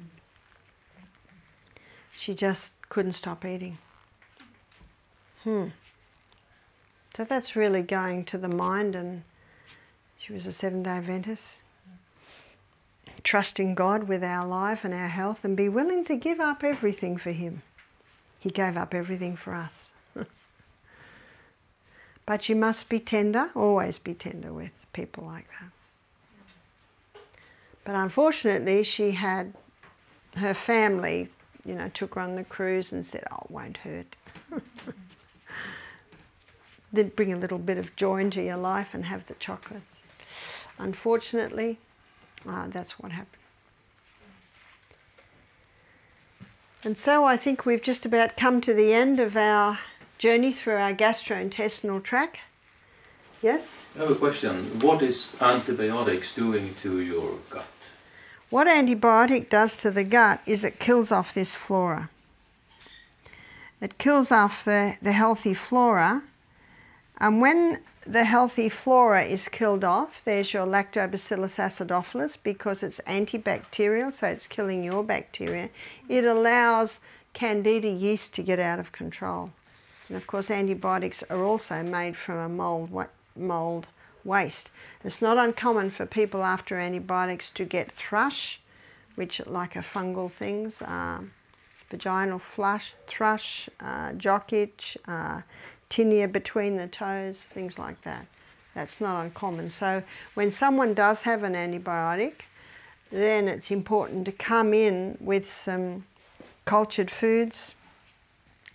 Speaker 1: She just couldn't stop eating. So that's really going to the mind, and she was a 7-day Adventist. Trust in God with our life and our health and be willing to give up everything for Him. He gave up everything for us. But you must be tender, always be tender with people like that. But unfortunately, she had her family, you know, took her on the cruise and said, oh, it won't hurt. Did bring a little bit of joy into your life and have the chocolates. Unfortunately, that's what happened. And so I think we've just about come to the end of our journey through our gastrointestinal tract. Yes?
Speaker 4: I have a question. What is antibiotics doing to your gut?
Speaker 1: What antibiotic does to the gut is it kills off this flora. It kills off the healthy flora, and when the healthy flora is killed off, there's your Lactobacillus acidophilus, because it's antibacterial, so it's killing your bacteria. It allows Candida yeast to get out of control. And of course, antibiotics are also made from a mold waste. It's not uncommon for people after antibiotics to get thrush, which are like a fungal things, vaginal thrush, jock itch, tinea between the toes, things like that. That's not uncommon. So when someone does have an antibiotic, then it's important to come in with some cultured foods.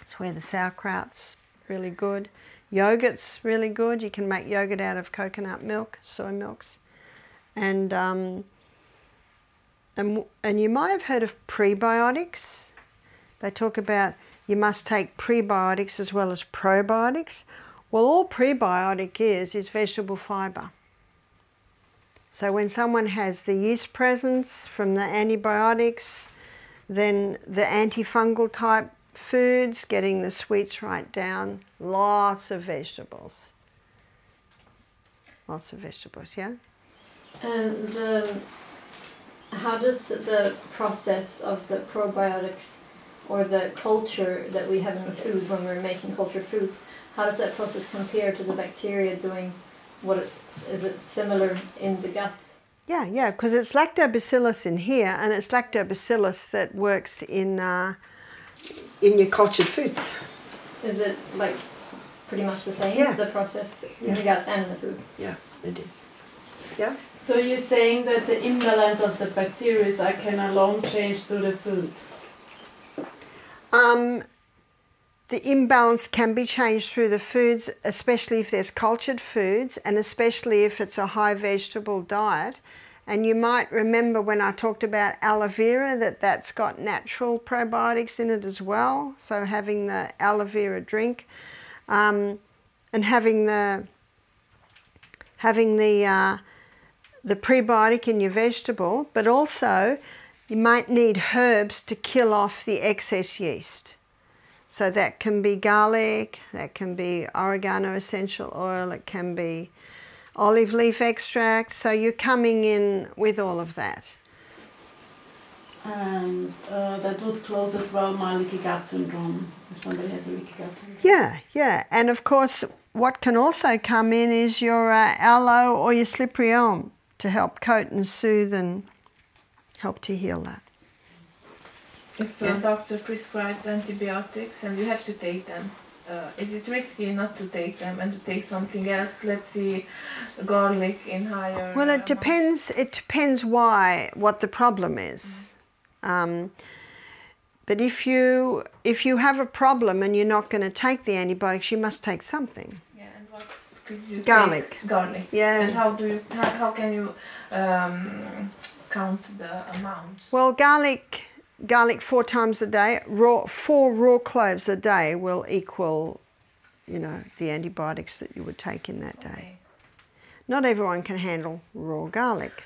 Speaker 1: It's where the sauerkraut's really good. Yogurt's really good. You can make yogurt out of coconut milk, soy milks. And you might have heard of prebiotics. They talk about you must take prebiotics as well as probiotics. Well, all prebiotic is vegetable fibre. So when someone has the yeast presence from the antibiotics, then the antifungal type foods, getting the sweets right down, lots of vegetables. Lots of vegetables, yeah?
Speaker 3: And how does the process of the probiotics or the culture that we have in the food when we're making cultured foods, how does that process compare to the bacteria doing is it similar in the gut?
Speaker 1: Yeah, because it's lactobacillus in here, and it's lactobacillus that works in your cultured foods.
Speaker 3: Is it like pretty much the same,
Speaker 1: yeah,
Speaker 3: the process in the gut and the food?
Speaker 1: Yeah, it is. Yeah.
Speaker 2: So you're saying that the imbalance of the bacteria can alone change through the food?
Speaker 1: the imbalance can be changed through the foods, especially if there's cultured foods and especially if it's a high vegetable diet. And you might remember when I talked about aloe vera that's got natural probiotics in it as well. So having the aloe vera drink and having the prebiotic in your vegetable, but also you might need herbs to kill off the excess yeast. So that can be garlic, that can be oregano essential oil, it can be olive leaf extract. So you're coming in with all of that.
Speaker 5: And that would close as well my leaky gut syndrome, if somebody has a leaky gut syndrome.
Speaker 1: Yeah, yeah. And of course, what can also come in is your aloe or your slippery elm to help coat and soothe and help to heal that.
Speaker 2: If a doctor prescribes antibiotics and you have to take them, is it risky not to take them and to take something else? Let's see, garlic in higher.
Speaker 1: Well, it depends. It depends what the problem is. But if you have a problem and you're not going to take the antibiotics, you must take something.
Speaker 2: Yeah, and what could you
Speaker 1: garlic.
Speaker 2: take? Garlic.
Speaker 1: Yeah.
Speaker 2: And how can you count the amount?
Speaker 1: Well, garlic 4 times a day, 4 raw cloves a day will equal, you know, the antibiotics that you would take in that day.
Speaker 2: Okay.
Speaker 1: Not everyone can handle raw garlic.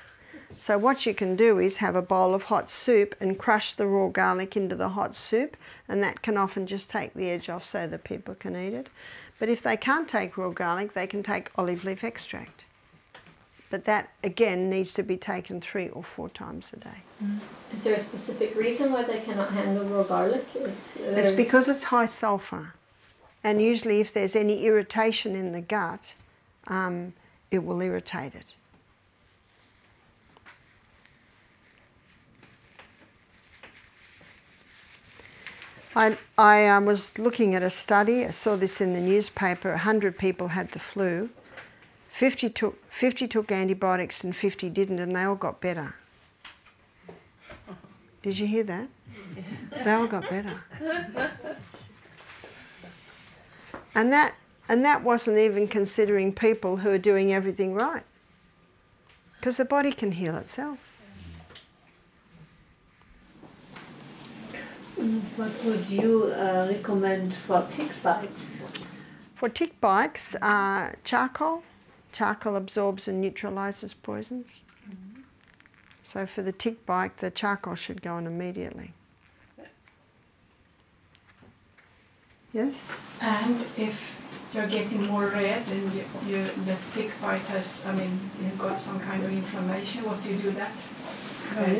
Speaker 1: So what you can do is have a bowl of hot soup and crush the raw garlic into the hot soup, and that can often just take the edge off so that people can eat it. But if they can't take raw garlic, they can take olive leaf extract. But that, again, needs to be taken 3 or 4 times a day.
Speaker 3: Mm. Is there a specific reason why they cannot handle raw garlic?
Speaker 1: It's because it's high sulfur. And usually if there's any irritation in the gut, it will irritate it. I was looking at a study, I saw this in the newspaper, 100 people had the flu. 50 took antibiotics and 50 didn't, and they all got better. Did you hear that? Yeah. They all got better. And that wasn't even considering people who are doing everything right. Because the body can heal itself.
Speaker 6: What would you recommend for tick bites?
Speaker 1: For tick bites, charcoal. Charcoal absorbs and neutralises poisons. Mm-hmm. So for the tick bite, the charcoal should go on immediately. Yes?
Speaker 7: And if you're getting more red and the tick bite has, I mean, you've got some kind of inflammation, what do you do that?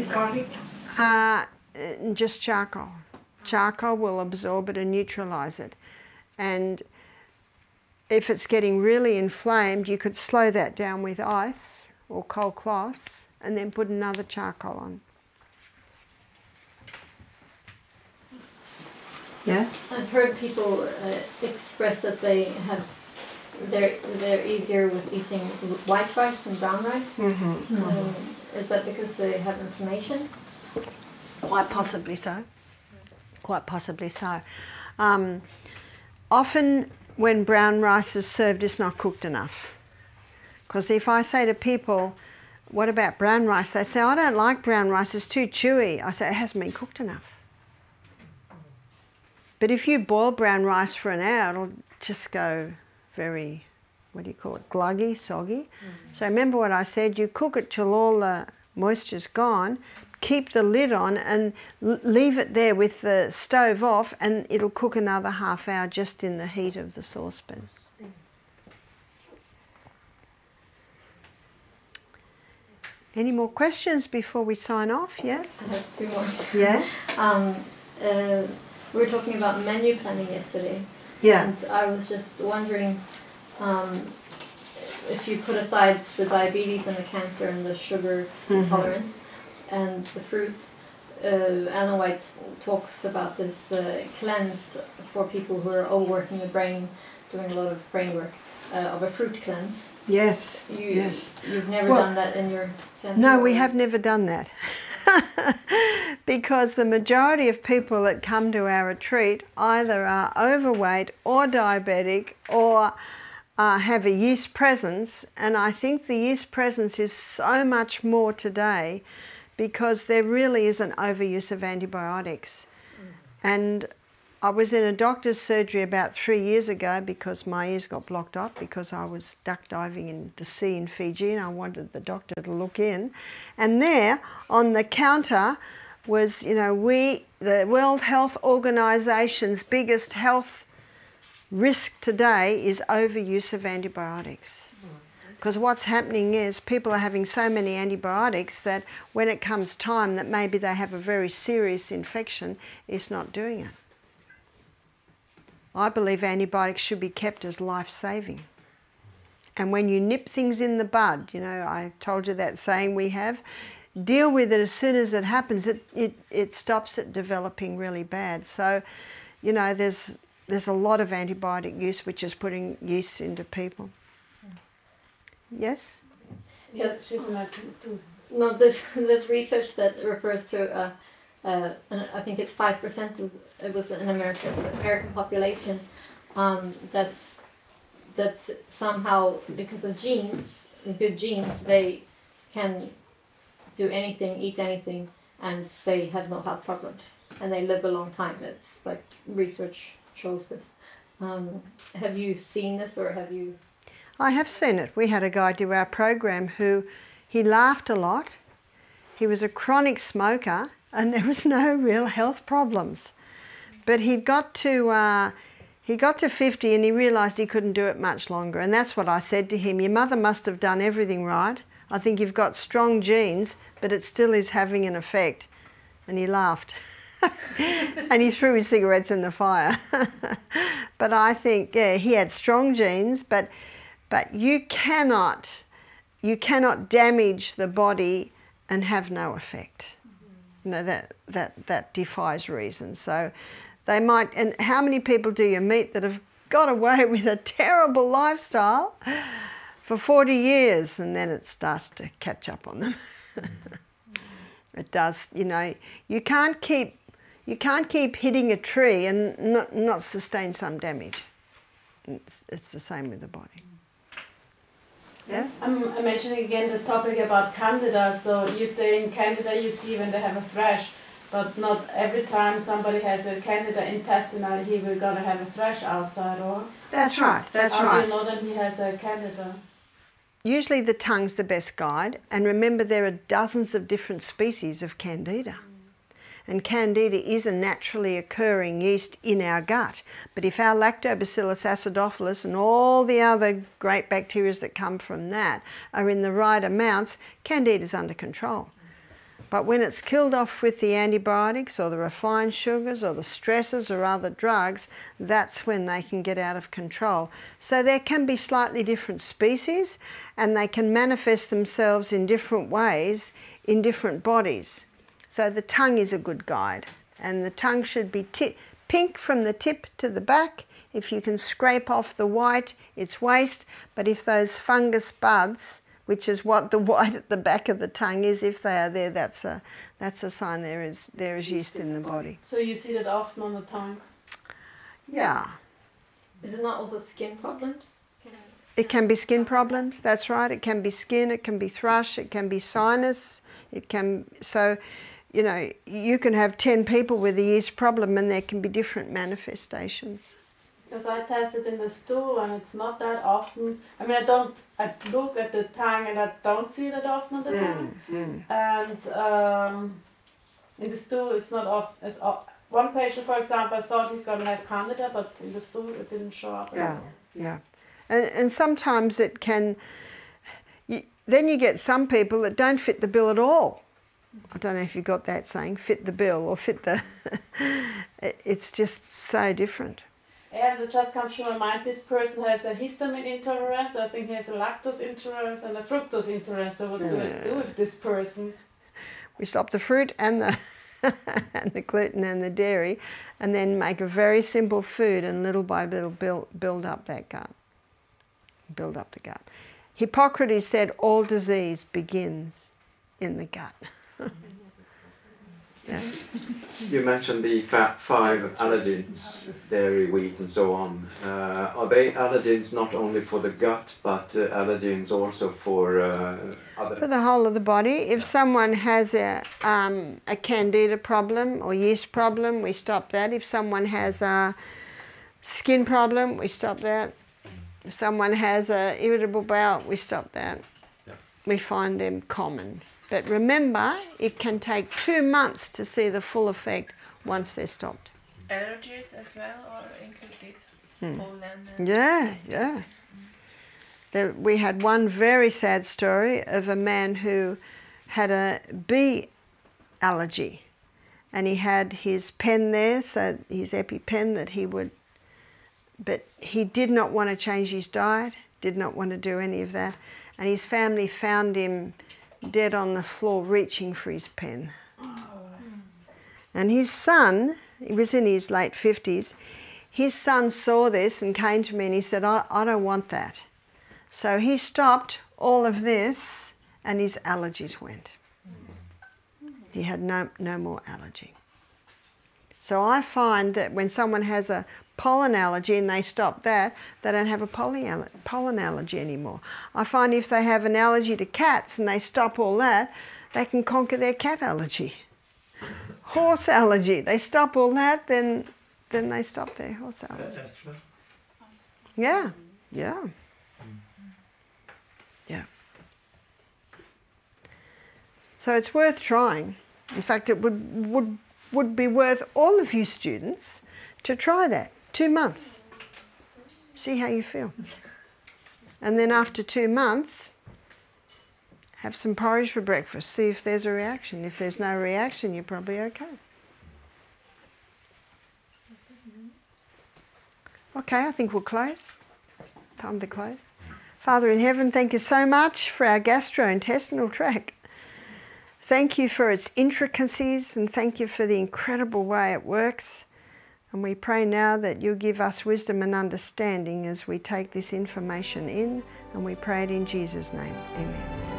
Speaker 7: Garlic?
Speaker 1: Just charcoal. Charcoal will absorb it and neutralise it. And if it's getting really inflamed, you could slow that down with ice or cold cloths and then put another charcoal on. Yeah?
Speaker 3: I've heard people express that they're easier with eating white rice than brown rice. Mm-hmm. Mm-hmm. Is that because they have inflammation?
Speaker 1: Quite possibly so. Quite possibly so. Often when brown rice is served, it's not cooked enough. Because if I say to people, what about brown rice? They say, I don't like brown rice, it's too chewy. I say, it hasn't been cooked enough. But if you boil brown rice for an hour, it'll just go very, what do you call it, gluggy, soggy. Mm-hmm. So remember what I said, you cook it till all the moisture's gone, keep the lid on and leave it there with the stove off, and it'll cook another half hour just in the heat of the saucepan. Any more questions before we sign off? Yes?
Speaker 3: I have 2 more.
Speaker 1: Yeah?
Speaker 3: We were talking about menu planning yesterday.
Speaker 1: Yeah.
Speaker 3: And I was just wondering if you put aside the diabetes and the cancer and the sugar intolerance and the fruit, Anna White talks about this cleanse for people who are overworking the brain, doing a lot of brain work, of a fruit cleanse.
Speaker 1: Yes.
Speaker 3: You've never done that in your center?
Speaker 1: No, we have never done that. because the majority of people that come to our retreat either are overweight or diabetic or have a yeast presence, and I think the yeast presence is so much more today because there really is an overuse of antibiotics. And I was in a doctor's surgery about 3 years ago because my ears got blocked up because I was duck diving in the sea in Fiji and I wanted the doctor to look in. And there on the counter was, you know, the World Health Organization's biggest health risk today is overuse of antibiotics. Because what's happening is people are having so many antibiotics that when it comes time that maybe they have a very serious infection, it's not doing it. I believe antibiotics should be kept as life-saving. And when you nip things in the bud, you know, I told you that saying we have, deal with it as soon as it happens. It stops it developing really bad. So, you know, there's a lot of antibiotic use which is putting yeast into people. Yes?
Speaker 5: Yeah, she's not too.
Speaker 3: No, this research that refers to, I think it's 5% of, it was an American population, that's somehow, because of genes, the good genes, they can do anything, eat anything, and they have no health problems, and they live a long time. It's like research shows this. Have you seen this, or have you?
Speaker 1: I have seen it. We had a guy do our program who, he laughed a lot, he was a chronic smoker, and there was no real health problems. But he got to 50 and he realised he couldn't do it much longer. And that's what I said to him. Your mother must have done everything right. I think you've got strong genes, but it still is having an effect. And he laughed. And he threw his cigarettes in the fire. But I think, yeah, he had strong genes, but you cannot damage the body and have no effect. You know, that defies reason. So they might, and how many people do you meet that have got away with a terrible lifestyle for 40 years and then it starts to catch up on them? It does, you know, you can't keep hitting a tree and not sustain some damage. It's the same with the body. Yes?
Speaker 5: I'm mentioning again the topic about candida. So you say in candida you see when they have a thrush, but not every time somebody has a candida intestinal he will gonna have a thrush outside, or?
Speaker 1: That's right, that's
Speaker 5: How
Speaker 1: right.
Speaker 5: do you know that he has a candida?
Speaker 1: Usually the tongue's the best guide, and remember there are dozens of different species of candida. And candida is a naturally occurring yeast in our gut. But if our lactobacillus acidophilus and all the other great bacteria that come from that are in the right amounts, candida's under control. But when it's killed off with the antibiotics or the refined sugars or the stressors or other drugs, that's when they can get out of control. So there can be slightly different species and they can manifest themselves in different ways in different bodies. So the tongue is a good guide, and the tongue should be pink from the tip to the back. If you can scrape off the white, it's waste, but if those fungus buds, which is what the white at the back of the tongue is, if they are there, that's a sign there is yeast in the body.
Speaker 5: So you see that often on the tongue?
Speaker 1: Yeah.
Speaker 3: Is it not also skin problems?
Speaker 1: It can be skin problems, that's right. It can be skin, it can be thrush, it can be sinus, it can, so, you know, you can have 10 people with a yeast problem and there can be different manifestations.
Speaker 5: Because I tested in the stool and it's not that often. I mean, I look at the tongue and I don't see that often on the tongue. And in the stool it's not as often. One patient, for example, thought he's going to have candida, but in the stool it didn't show up.
Speaker 1: Yeah, yeah. And sometimes it can, then you get some people that don't fit the bill at all. I don't know if you got that saying, fit the bill or fit the, it's just so different.
Speaker 5: And it just comes to my mind, this person has a histamine intolerance, I think he has a lactose intolerance and a fructose intolerance. So what do I do with this person?
Speaker 1: We stop the fruit and the, and the gluten and the dairy and then make a very simple food and little by little build up that gut. Build up the gut. Hippocrates said all disease begins in the gut. Yeah.
Speaker 8: You mentioned the 5 allergens, dairy, wheat and so on. Are they allergens not only for the gut, but allergens also for other...
Speaker 1: For the whole of the body. If someone has a candida problem or yeast problem, we stop that. If someone has a skin problem, we stop that. If someone has an irritable bowel, we stop that.
Speaker 8: Yeah.
Speaker 1: We find them common. But remember, it can take 2 months to see the full effect once they're stopped.
Speaker 2: Allergies as well, or included? Pollen and
Speaker 1: Yeah. We had one very sad story of a man who had a bee allergy, and he had his pen there, so his EpiPen that he would, but he did not want to change his diet, did not want to do any of that, and his family found him dead on the floor reaching for his pen. And his son, he was in his late 50s, his son saw this and came to me and he said, I don't want that. So he stopped all of this and his allergies went. He had no more allergy. So I find that when someone has a pollen allergy and they stop that, they don't have a pollen allergy anymore. I find if they have an allergy to cats and they stop all that, they can conquer their cat allergy. Horse allergy, they stop all that, then they stop their horse allergy. Yeah. So it's worth trying. In fact, it would be worth all of you students to try that. 2 months. See how you feel. And then after 2 months, have some porridge for breakfast. See if there's a reaction. If there's no reaction, you're probably okay. Okay, I think we'll close. Time to close. Father in heaven, thank you so much for our gastrointestinal tract. Thank you for its intricacies and thank you for the incredible way it works. And we pray now that you'll give us wisdom and understanding as we take this information in, and we pray it in Jesus' name. Amen.